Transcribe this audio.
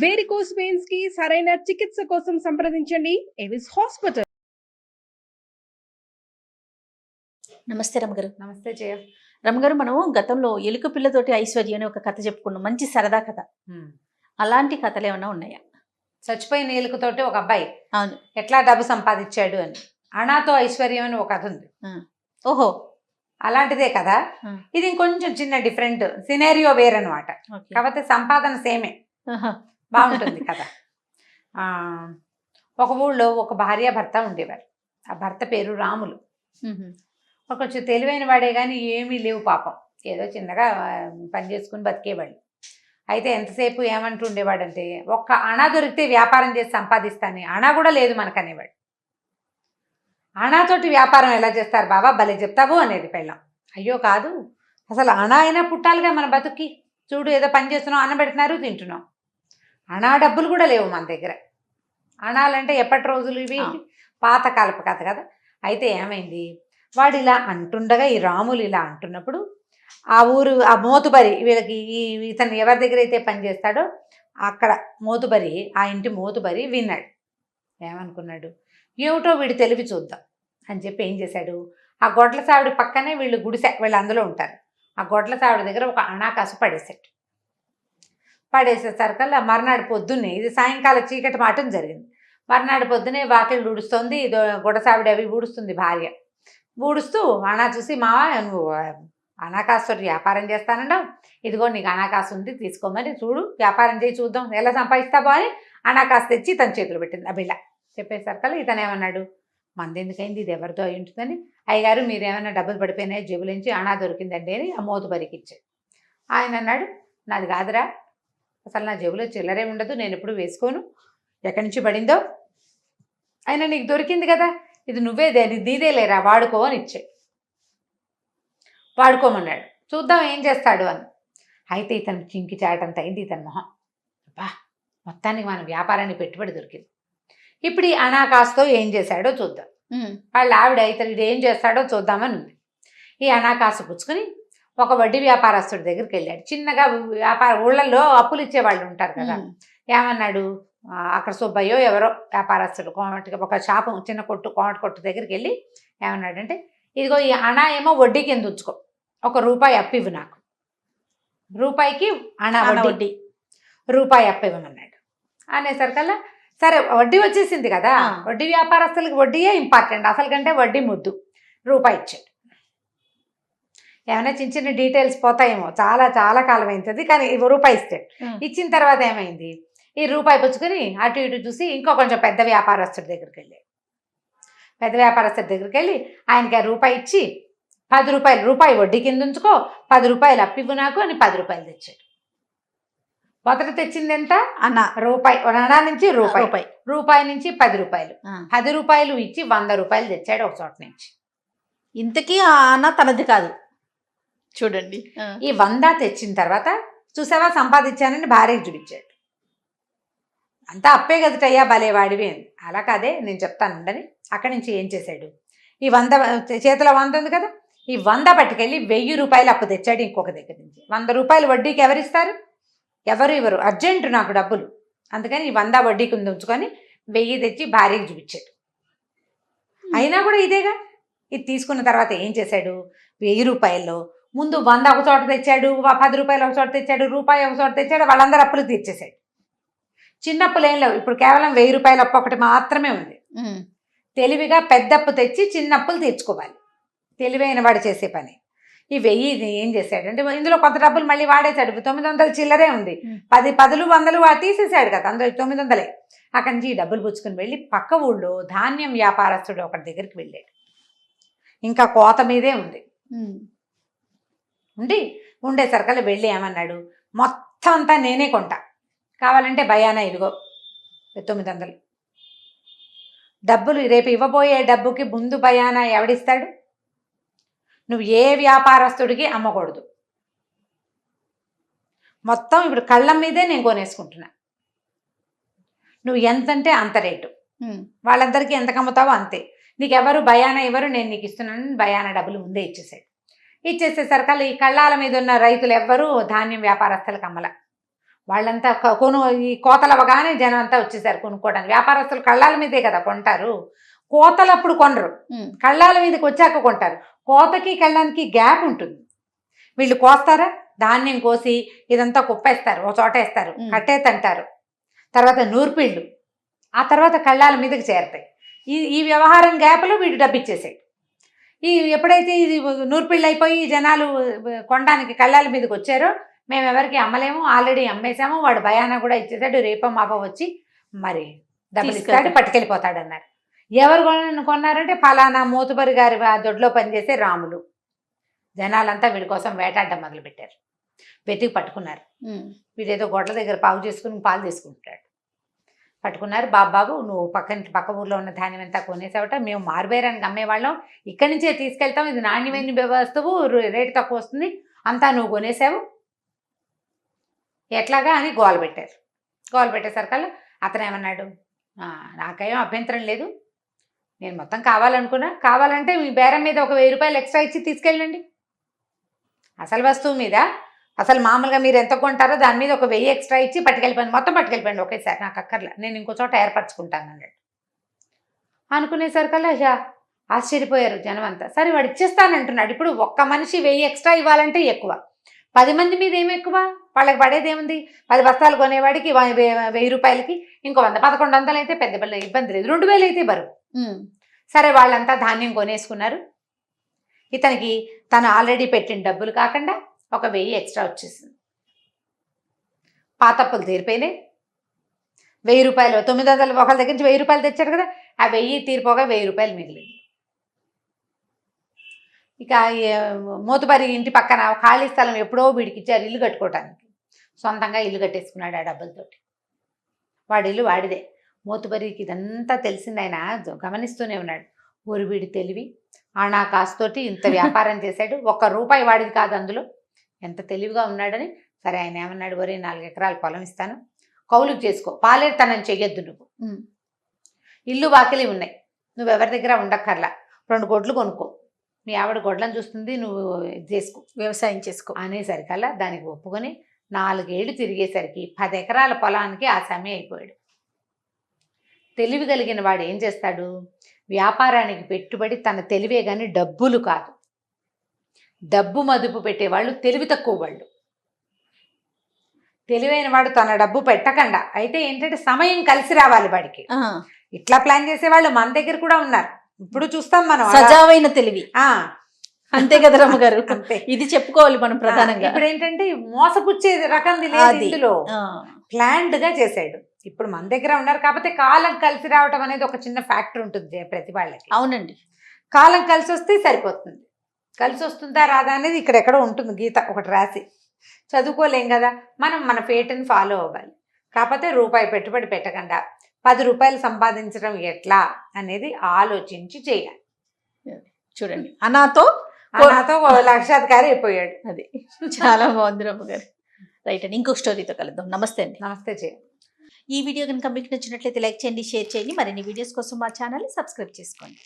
Varicose veins కి సరైన చికిత్స కోసం సంప్రదించండి ఎవిస్ హాస్పిటల్. నమస్తే రమగారు. నమస్తే జయ. రమగారు, మనం గతంలో ఎలుక పిల్లతోటి ఐశ్వర్య అని ఒక కథ చెప్పుకున్నాం, మంచి సరదా కథ. అలాంటి కథలు ఏమైనా ఉన్నాయా? చచ్చిపోయిన ఎలుకతోటి ఒక అబ్బాయి అవును ఎట్లా డబ్బు సంపాదించాడు అని, అనాతో ఐశ్వర్యం అని ఒక కథ ఉంది. ఓహో, అలాంటిదే కదా. ఇది ఇంకొంచెం చిన్న డిఫరెంట్ సినేరియో వేరనమాట. కాకపోతే సంపాదన సేమే, బాగుంటుంది కదా. ఒక ఊళ్ళో ఒక భార్య భర్త ఉండేవారు. ఆ భర్త పేరు రాములు. ఒక కొంచెం తెలివైన వాడే కానీ ఏమీ లేవు పాపం, ఏదో చిన్నగా పని చేసుకుని బతికేవాళ్ళు. అయితే ఎంతసేపు ఏమంటూ ఉండేవాడంటే, ఒక్క అణా దొరికితే వ్యాపారం చేసి సంపాదిస్తాను, అణా కూడా లేదు మనకనేవాడు. అణాతోటి వ్యాపారం ఎలా చేస్తారు బాబా, భలే చెప్తావు అనేది పెళ్ళం. అయ్యో కాదు, అసలు అణా అయినా పుట్టాలిగా మన బతుక్కి. చూడు ఏదో పని చేస్తున్నాం, అన్నం పెడుతున్నారు, తింటున్నాం. అణా డబ్బులు కూడా లేవు మన దగ్గర. అణాలంటే ఎప్పటి రోజులు ఇవి, పాతకాలపు కథ కదా. అయితే ఏమైంది, వాడు ఇలా అంటుండగా, ఈ రాములు ఇలా అంటున్నప్పుడు ఆ ఊరు ఆ మోతుబరి, వీళ్ళకి ఇతను ఎవరి దగ్గర అయితే పని చేస్తాడో అక్కడ మోతుబరి, ఆ ఇంటి మోతుబరి విన్నాడు. ఏమనుకున్నాడు, ఏమిటో వీడు తెలివి చూద్దాం అని చెప్పి ఏం చేశాడు, ఆ గొడ్ల సావిడి పక్కనే వీళ్ళు గుడిసె, వీళ్ళు అందులో ఉంటారు. ఆ గొడ్ల సావిడి దగ్గర ఒక అణాకాసు పడేసాడు. పడేసేసరికల్లా మర్నాడు పొద్దున్నే, ఇది సాయంకాలం చీకటి మాటం జరిగింది. మర్నాడు పొద్దునే వాకిళ్ళు ఊడుస్తోంది, గొడసావిడి అవి ఊడుస్తుంది భార్య. ఊడుస్తూ అణా చూసి, మావా నువ్వు అనాకాసు వ్యాపారం చేస్తానంటావు, ఇదిగో నీకు అనాకాసు ఉంది తీసుకోమని, చూడు వ్యాపారం చేయి చూద్దాం ఎలా సంపాదిస్తావో అని అనాకాసు తెచ్చి తన చేతులు పెట్టింది ఆ బిళ్ళ. చెప్పేసరికల్లా ఇతను ఏమన్నాడు, మందెందుకైంది, ఇది ఎవరితో అయి ఉంటుందని, అయ్యగారు మీరేమైనా డబ్బులు పడిపోయినాయి జేబులోంచి, అణా దొరికిందండి అని ఆ మోతుబరికి ఇచ్చాడు. ఆయన అన్నాడు, నాది కాదురా, అసలు నా జేబులో చిల్లరే ఉండదు, నేను ఎప్పుడు వేసుకోను, ఎక్కడి నుంచి పడిందో, అయినా నీకు దొరికింది కదా, ఇది నువ్వే నీదే లేరా, వాడుకో అని ఇచ్చాడు. వాడుకోమన్నాడు, చూద్దాం ఏం చేస్తాడు అని. అయితే ఇతను చింకి చాటంత అయింది ఇతని మొహం. బా, మొత్తానికి మన వ్యాపారానికి పెట్టుబడి దొరికింది. ఇప్పుడు ఈ అనాకాసుతో ఏం చేశాడో చూద్దాం. వాళ్ళ ఆవిడ ఇతను ఏం చేస్తాడో చూద్దామని ఉంది. ఈ అనాకాసు పుచ్చుకొని ఒక వడ్డీ వ్యాపారస్తుడి దగ్గరికి వెళ్ళాడు. చిన్నగా ఊళ్ళల్లో అప్పులు ఇచ్చేవాళ్ళు ఉంటారు కదా. ఏమన్నాడు, అక్కడ సుబ్బయ్యో ఎవరో వ్యాపారస్తుడు ఒక షాపు, చిన్న కొట్టు, కోమటి కొట్టు దగ్గరికి వెళ్ళి ఏమన్నాడంటే, ఇదిగో ఈ అణా ఏమో వడ్డీ కింద ఉంచుకో, ₹1 అప్పివ్వు నాకు, రూపాయికి అణా వడ్డీ, రూపాయి అప్పివ్వమన్నాడు. అనేసరికల్లా సరే వడ్డీ వచ్చేసింది కదా, వడ్డీ వ్యాపారస్తులకి వడ్డీయే ఇంపార్టెంట్, అసలు కంటే వడ్డీ ముద్దు. రూపాయి ఇచ్చాడు. ఏమైనా చిన్న చిన్న డీటెయిల్స్ పోతాయేమో, చాలా చాలా కాలం అవుతుంది, కానీ రూపాయి ఇస్తాడు. ఇచ్చిన తర్వాత ఏమైంది, ఈ రూపాయి పుచ్చుకొని అటు ఇటు చూసి ఇంకో కొంచెం పెద్ద వ్యాపారస్తుడి దగ్గరికి వెళ్ళాడు. పెద్ద వ్యాపారస్తుడి దగ్గరికి వెళ్ళి ఆయనకి ఆ రూపాయి ఇచ్చి, ₹10, రూపాయి వడ్డీ కింద ఉంచుకో, ₹10 అప్పివ్వు నాకు అని ₹10 తెచ్చాడు. మొదట తెచ్చింది ఎంత, రూపాయి, అణా నుంచి రూపాయి, రూపాయి నుంచి ₹10, ₹10 ఇచ్చి ₹100 తెచ్చాడు ఒక చోట నుంచి. ఇంతకీ ఆ అన్న తనది కాదు చూడండి. ఈ 100 తెచ్చిన తర్వాత చూసావా సంపాదించానని భార్యకి చూపించాడు. అంతా అప్పే కదటయ్యా, భలే వాడివి అని. అలా కాదే, నేను చెప్తాను ఉండని. అక్కడి నుంచి ఏం చేశాడు, ఈ 100 చేతిలో 100 ఉంది కదా, ఈ 100 పట్టుకెళ్ళి ₹1000 అప్పు తెచ్చాడు ఇంకొక దగ్గర నుంచి. ₹100 వడ్డీకి ఎవరిస్తారు, ఎవరు ఇవ్వరు, అర్జెంటు నాకు డబ్బులు, అందుకని ఈ 100 వడ్డీ కింద ఉంచుకొని 1000 తెచ్చి భార్యకి చూపించాడు. అయినా కూడా ఇదేగా. ఇది తీసుకున్న తర్వాత ఏం చేశాడు, ₹1000 ముందు 100 ఒక చోట తెచ్చాడు, ₹10 ఒక చోట తెచ్చాడు, రూపాయి ఒక చోట తెచ్చాడు, వాళ్ళందరూ అప్పులు తీర్చేశాడు. చిన్నప్పులు ఏం లేవు, ఇప్పుడు కేవలం ₹1000 అప్పు ఒకటి మాత్రమే ఉంది. తెలివిగా పెద్ద అప్పు తెచ్చి చిన్న అప్పులు తీర్చుకోవాలి, తెలివైన వాడు చేసే పని. ఈ 1000 ఏం చేశాడంటే, ఇందులో కొంత డబ్బులు మళ్ళీ వాడేశాడు, 900 చిల్లరే ఉంది, 10 10 100 తీసేశాడు కదా, అందులో 900. అక్కడి నుంచి ఈ డబ్బులు పుచ్చుకుని వెళ్ళి పక్క ఊళ్ళో ధాన్యం వ్యాపారస్తుడు ఒకటి దగ్గరికి వెళ్ళాడు. ఇంకా కోత మీదే ఉంది. ఉండేసరికల్లా వెళ్ళి ఏమన్నాడు, మొత్తం అంతా నేనే కొంటా, కావాలంటే భయానా ఇదిగో 900 డబ్బులు, రేపు ఇవ్వబోయే డబ్బుకి ముందు భయానా ఎవడిస్తాడు, నువ్వు ఏ వ్యాపారస్తుడికి అమ్మకూడదు, మొత్తం ఇప్పుడు కళ్ళం మీదే నేను కొనేసుకుంటున్నా, నువ్వు ఎంతంటే అంత రేటు, వాళ్ళందరికీ ఎంతకు అమ్ముతావో అంతే, నీకెవరు భయానా ఇవ్వరు, నేను నీకు ఇస్తున్నాను, భయానా డబ్బులు ముందే ఇచ్చేసాడు. ఇచ్చేసేసరికల్లా ఈ కళ్ళాల మీద ఉన్న రైతులు ఎవ్వరూ ధాన్యం వ్యాపారస్తులకు అమ్మల. వాళ్ళంతా ఈ కోతలు అవగానే జనం అంతా వచ్చేసారు కొనుక్కోవడానికి. వ్యాపారస్తులు కళ్ళాల మీదే కదా కొంటారు, కోతలు అప్పుడు కొనరు, కళ్ళాల మీదకి వచ్చాక కొంటారు. కోతకి కళ్ళానికి గ్యాప్ ఉంటుంది. వీళ్ళు కోస్తారా, ధాన్యం కోసి ఇదంతా కుప్పేస్తారు, ఒక చోట వేస్తారు, కట్టేతంటారు, తర్వాత నూర్పిళ్ళు, ఆ తర్వాత కళ్ళాల మీదకి చేరతాయి. ఈ వ్యవహారం గ్యాప్లో వీడు డబ్బిచ్చేసాడు. ఎప్పుడైతే ఇది నూర్పిళ్ళు అయిపోయి జనాలు కొనడానికి కళ్ళాల మీదకి వచ్చారో, మేము ఎవరికి అమ్మలేము, ఆల్రెడీ అమ్మేశాము, వాడు భయాన కూడా ఇచ్చేసాడు, రేపో మాపో వచ్చి మరి డబ్బులు ఇస్తాడు, పట్టుకెళ్ళిపోతాడు అన్నారు. ఎవరు కొన్నారంటే ఫలానా మోతుబరి గారి దొడ్లో పనిచేసే రాములు. జనాలంతా వీడి కోసం వేటాడడం మొదలుపెట్టారు, వెతికి పట్టుకున్నారు. వీడేదో గొడ్ల దగ్గర పావు చేసుకుని పాలు తీసుకుంటాడు. పట్టుకున్నారు, బాబు నువ్వు పక్క ఊర్లో ఉన్న ధాన్యం అంతా కొనేసావట, మేము మారుబేరానికి అమ్మేవాళ్ళం, ఇక్కడి నుంచే తీసుకెళ్తాం, ఇది నాణ్యమైన వస్తువు, రేటు తక్కువ వస్తుంది, అంతా నువ్వు కొనేసావు, ఎట్లాగా అని గోల పెట్టారు. గోల పెట్టేసరికల్లా అతను ఏమన్నాడు, నాకేం అభ్యంతరం లేదు, నేను మొత్తం కావాలనుకున్నా, కావాలంటే మీ బేరం మీద ఒక 1000 రూపాయలు ఎక్స్ట్రా ఇచ్చి తీసుకెళ్ళండి, అసలు వస్తువు మీద అసలు మామూలుగా మీరు ఎంత కొంటారో దాని మీద ఒక 1000 ఎక్స్ట్రా ఇచ్చి పట్టుకెళ్ళిపోయింది, మొత్తం పట్టుకెళ్ళిపోయింది ఒకేసారి, నాకు అక్కర్లే, నేను ఇంకో చోట ఏర్పరచుకుంటాను అన్నాడు. అనుకునేసరికల్లా ఆశ్చర్యపోయారు జనం అంతా. సరే వాడు ఇచ్చేస్తానంటున్నాడు, ఇప్పుడు ఒక్క మనిషి 1000 ఎక్స్ట్రా ఇవ్వాలంటే ఎక్కువ, 10 మంది మీద ఏమి ఎక్కువ, వాళ్ళకి పడేది ఏముంది, 10 బస్తాలు కొనేవాడికి 1000 రూపాయలకి ఇంకో 100-1100 అయితే పెద్ద ఇబ్బంది లేదు, 2000 అయితే బరువు. సరే వాళ్ళంతా ధాన్యం కొనేసుకున్నారు. ఇతనికి తను ఆల్రెడీ పెట్టిన డబ్బులు కాకుండా ఒక 1000 ఎక్స్ట్రా వచ్చేసింది. పాతప్పులు తీరిపోయినాయి. 1000 రూపాయలు 900 ఒకళ్ళ దగ్గర నుంచి 1000 రూపాయలు తెచ్చాడు కదా, ఆ 1000 తీరిపోగా 1000 రూపాయలు మిగిలింది. ఇక మోతుబరి ఇంటి పక్కన ఖాళీ స్థలం ఎప్పుడో వీడికి ఇచ్చారు ఇల్లు కట్టుకోవటానికి, సొంతంగా ఇల్లు కట్టేసుకున్నాడు ఆ డబ్బులతోటి. వాడి ఇల్లు వాడిదే. మోతుబరికి ఇదంతా తెలిసింది, ఆయన గమనిస్తూనే ఉన్నాడు. ఊరు వీడి తెలివి, ఆనా కాస్తోటి ఇంత వ్యాపారం చేశాడు, ₹1 వాడిది కాదు అందులో, ఎంత తెలివిగా ఉన్నాడని. సరే ఆయన ఏమన్నాడు, ఒరే 4 ఎకరాల పొలం ఇస్తాను, కౌలుకు చేసుకో, పాలేరుతనం చెయ్యొద్దు, నువ్వు ఇల్లు వాకిలి ఉన్నాయి, నువ్వు ఎవరి దగ్గర ఉండక్కర్లా, 2 గొడ్లు కొనుక్కో, మీ ఆవిడ గొడ్లను చూస్తుంది, నువ్వు చేసుకో, వ్యవసాయం చేసుకో అనేసరికల్లా దానికి ఒప్పుకొని 4 ఏళ్ళు తిరిగేసరికి 10 ఎకరాల పొలానికి ఆ సమయం అయిపోయాడు. తెలివి కలిగిన వాడు ఏం చేస్తాడు, వ్యాపారానికి పెట్టుబడి తన తెలివే కానీ డబ్బులు కాదు. డబ్బు మదుపు పెట్టేవాళ్ళు తెలివి తక్కువ వాళ్ళు. తెలివైన వాడు తన డబ్బు పెట్టకుండా, అయితే ఏంటంటే సమయం కలిసి రావాలి వాడికి. ఇట్లా ప్లాన్ చేసేవాళ్ళు మన దగ్గర కూడా ఉన్నారు, ఇప్పుడు చూస్తాం మనం. సజావైన తెలివి, అంతే కదా రమ్మగారు, ఇది చెప్పుకోవాలి మనం ప్రధానంగా. ఇప్పుడు ఏంటంటే మోసపుచ్చే రకం లేదు, ఇందులో ప్లాన్డ్ గా చేసాడు. ఇప్పుడు మన దగ్గర ఉన్నారు కాబట్టి కాలం కలిసి రావటం అనేది ఒక చిన్న ఫ్యాక్టర్ ఉంటుంది ప్రతి వాళ్ళకి. అవునండి, కాలం కలిసి వస్తే సరిపోతుంది, కలిసి వస్తుందా రాదా అనేది ఇక్కడెక్కడో ఉంటుంది గీత ఒకటి రాసి. చదువుకోలేం కదా మనం, మన ఫేట్ని ఫాలో అవ్వాలి. కాకపోతే రూపాయి పెట్టుబడి పెట్టకుండా 10 రూపాయలు సంపాదించడం ఎట్లా అనేది ఆలోచించి చేయాలి. చూడండి, అనాతో లక్షాధికారి అయిపోయాడు. అది చాలా బాగుంది రమ్మ గారు. రైట్ అండి, ఇంకొక స్టోరీతో కలుద్దాం. నమస్తే అండి. నమస్తే చేయండి. ఈ వీడియో కనుక మీకు నచ్చినట్లయితే లైక్ చేయండి, షేర్ చేయండి. మరిన్ని వీడియోస్ కోసం మా ఛానల్ని సబ్స్క్రైబ్ చేసుకోండి.